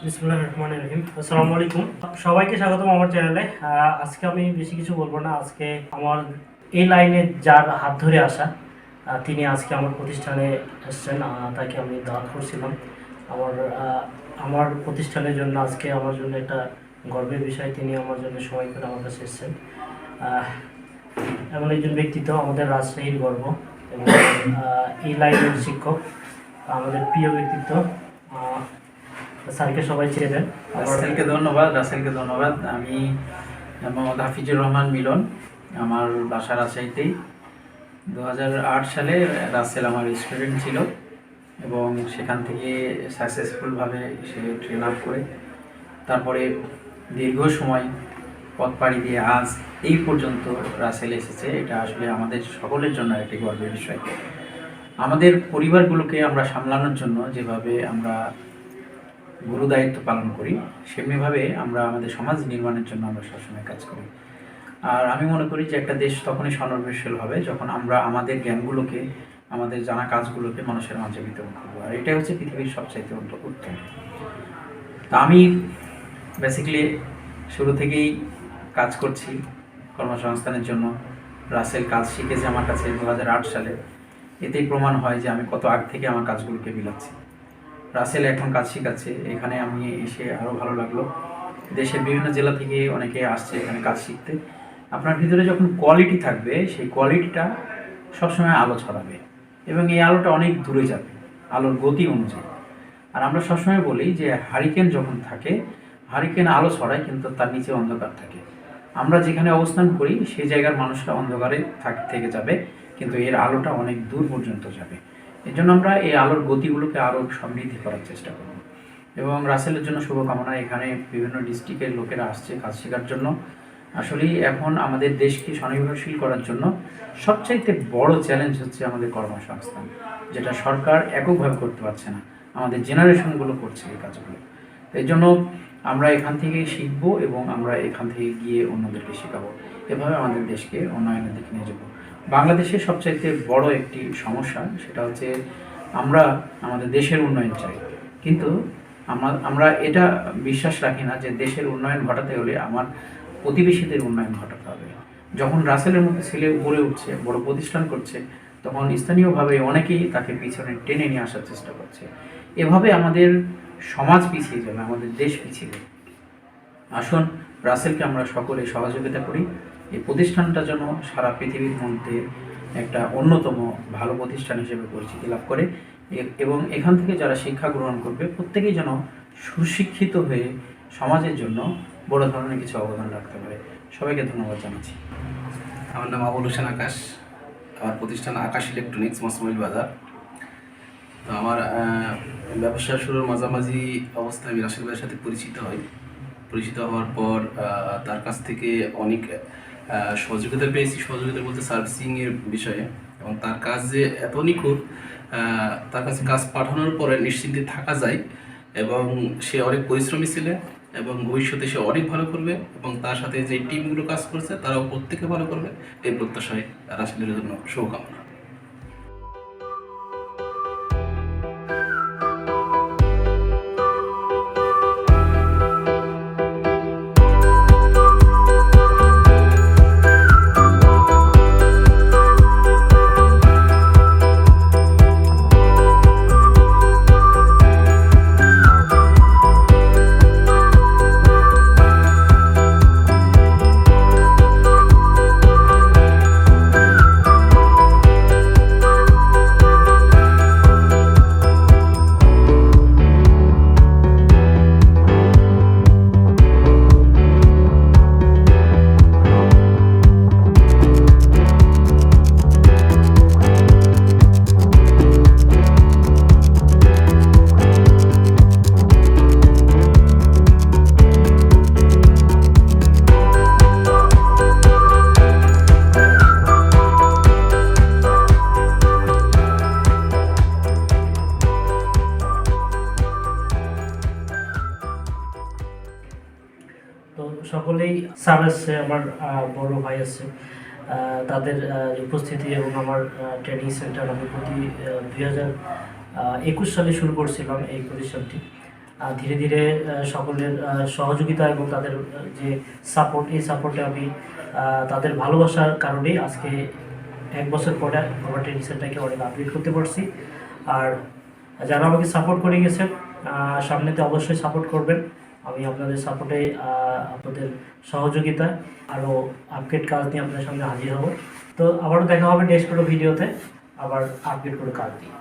বিসমিল্লাহির রহমানির রহিম। আসসালামু আলাইকুম, সবাইকে স্বাগতম আমার চ্যানেলে। আজকে আমি বেশি কিছু বলবো না। আজকে আমার এই লাইনে যার হাত ধরে আসা, তিনি আজকে আমার প্রতিষ্ঠানে এসেছেন। তাকে আমি দাওয়াত করছিলাম আমার আমার প্রতিষ্ঠানের জন্য। আজকে আমার জন্য একটা গর্বের বিষয়, তিনি আমার জন্য সময় করে আমার কাছে এসেছেন। এমন একজন ব্যক্তিত্ব আমাদের রাজশাহীর গর্ব এবং এই লাইনের শিক্ষক, আমাদের প্রিয় ব্যক্তিত্ব। স্যারকে সবাই চেয়ে দেন। রাসেলকে ধন্যবাদ। আমি মোহাম্মদ হাফিজুর রহমান মিলন, আমার বাসা রাজশাহীতেই। 2008 সালে রাসেল আমার স্টুডেন্ট ছিল এবং সেখান থেকে সাকসেসফুলভাবে সে ট্রেন আপ করে তারপরে দীর্ঘ সময় পথ পাড়ি দিয়ে আজ এই পর্যন্ত রাসেল এসেছে। এটা আসলে আমাদের সকলের জন্য একটি গর্বের বিষয়। আমাদের পরিবারগুলোকে আমরা সামলানোর জন্য যেভাবে আমরা গুরু দায়িত্ব পালন করি, সেমনিভাবে আমরা আমাদের সমাজ নির্মাণের জন্য আমরা সবসময় কাজ করি। আর আমি মনে করি যে একটা দেশ তখনই স্বনির্ভরশীল হবে যখন আমরা আমাদের জ্ঞানগুলোকে, আমাদের জানা কাজগুলোকে মানুষের মাঝে বিতরণ করবো। আর এটাই হচ্ছে পৃথিবীর সবচাইতে উত্তম। তা আমি বেসিক্যালি শুরু থেকেই কাজ করছি কর্মসংস্থানের জন্য। রাসেল কাজ শিখেছে আমার কাছে 2008 সালে। এতেই প্রমাণ হয় যে আমি কত আগ থেকে আমার কাজগুলোকে বিলাচ্ছি। রাসেল এখন কাজ শিখাচ্ছে, এখানে আমি এসে আরও ভালো লাগলো। দেশের বিভিন্ন জেলা থেকে অনেকে আসছে এখানে কাজ শিখতে। আপনার ভিতরে যখন কোয়ালিটি থাকবে, সেই কোয়ালিটিটা সবসময় আলো ছড়াবে এবং এই আলোটা অনেক দূরে যাবে আলোর গতি অনুযায়ী। আর আমরা সবসময় বলি যে হারিকেন যখন থাকে, হারিকেন আলো ছড়ায় কিন্তু তার নিচে অন্ধকার থাকে। আমরা যেখানে অবস্থান করি সেই জায়গার মানুষরা অন্ধকারে থেকে যাবে, কিন্তু এর আলোটা অনেক দূর পর্যন্ত যাবে। এই জন্য আমরা এই আলোর গতিগুলোকে আরও সমৃদ্ধি করার চেষ্টা করব। এবং রাসেলের জন্য শুভকামনা। এখানে বিভিন্ন ডিস্ট্রিক্টের লোকেরা আসছে কাজ শেখার জন্য। আসলেই এখন আমাদের দেশকে স্বনির্ভরশীল করার জন্য সবচাইতে বড় চ্যালেঞ্জ হচ্ছে আমাদের কর্মসংস্থান, যেটা সরকার এককভাবে করতে পারছে না, আমাদের জেনারেশনগুলো করছে এই কাজগুলো। এই জন্য আমরা এখান থেকে শিখব এবং আমরা এখান থেকে গিয়ে অন্যদেরকে শেখাবো। এভাবে আমাদের দেশকে উন্নয়নের দিকে নিয়ে যাব। বাংলাদেশের সবচাইতে বড় একটি সমস্যা সেটা হচ্ছে আমরা আমাদের দেশের উন্নয়ন চাই, কিন্তু আমরা এটা বিশ্বাস রাখি না যে দেশের উন্নয়ন ঘটাতে হলে আমার প্রতিবেশীদের উন্নয়ন ঘটাতে হবে। যখন রাসেলের মতো ছেলে গড়ে উঠছে, বড় প্রতিষ্ঠান করছে, তখন স্থানীয়ভাবে অনেকেই তাকে পিছনে টেনে নিয়ে আসার চেষ্টা করছে। এভাবে আমাদের সমাজ পিছিয়ে যাবে, আমাদের দেশ পিছিয়ে যাবে। আসুন রাসেলকে আমরা সকলে সহযোগিতা করি, এই প্রতিষ্ঠানটা যেন সারা পৃথিবীর মধ্যে একটা অন্যতম ভালো প্রতিষ্ঠান হিসেবে পরিচিতি লাভ করে এবং এখান থেকে যারা শিক্ষা গ্রহণ করবে প্রত্যেকেই যেন সুশিক্ষিত হয়ে সমাজের জন্য বড় ধরনের কিছু অবদান রাখতে পারে। সবাইকে ধন্যবাদ জানাচ্ছি। আমার নাম আবুল হোসেন আকাশ। আমার প্রতিষ্ঠান আকাশ ইলেকট্রনিক্স, মসমইল বাজার। তো আমার ব্যবসা শুরুর মাঝামাঝি অবস্থায় আমি রাসেল ভাইয়ের সাথে পরিচিত হওয়ার পর তার কাছ থেকে অনেক সহযোগিতা পেয়েছি। সহযোগিতা বলতে সার্ভিসিংয়ের বিষয়ে, এবং তার কাজ যে এত নিখুঁত, তার কাছে কাজ পাঠানোর পরে নিশ্চিন্তে থাকা যায় এবং সে অনেক পরিশ্রমী ছিলেন এবং ভবিষ্যতে সে অনেক ভালো করবে এবং তার সাথে যে টিমগুলো কাজ করছে তারাও প্রত্যেকে ভালো করবে, এই প্রত্যাশায় রাসেলের জন্য শুভকামনা। তো সকলেই স্যার আসছে, আমার বড় ভাই আছে, তাদের উপস্থিতি এবং আমার ট্রেনিং সেন্টার আমি প্রতি 2021 সালে শুরু করছিলাম এই প্রতিষ্ঠানটি। ধীরে ধীরে সকলের সহযোগিতা এবং তাদের যে সাপোর্ট, এই সাপোর্টে আমি তাদের ভালোবাসার কারণেই আজকে 1 বছর পরে আমার ট্রেনিং সেন্টারকে অনেক আপডেট করতে পারছি। আর যারা আমাকে সাপোর্ট করে গেছেন, সামনেতে অবশ্যই সাপোর্ট করবেন। আমি আপনাদের সাপোর্টে, আপনাদের সহযোগিতা আরও আপডেট কাজ নিয়ে আপনাদের সামনে হাজির হব। তো আবারও দেখা হবে নেক্সট কোনো ভিডিওতে, আবার আপডেট করে কাজ নিয়ে।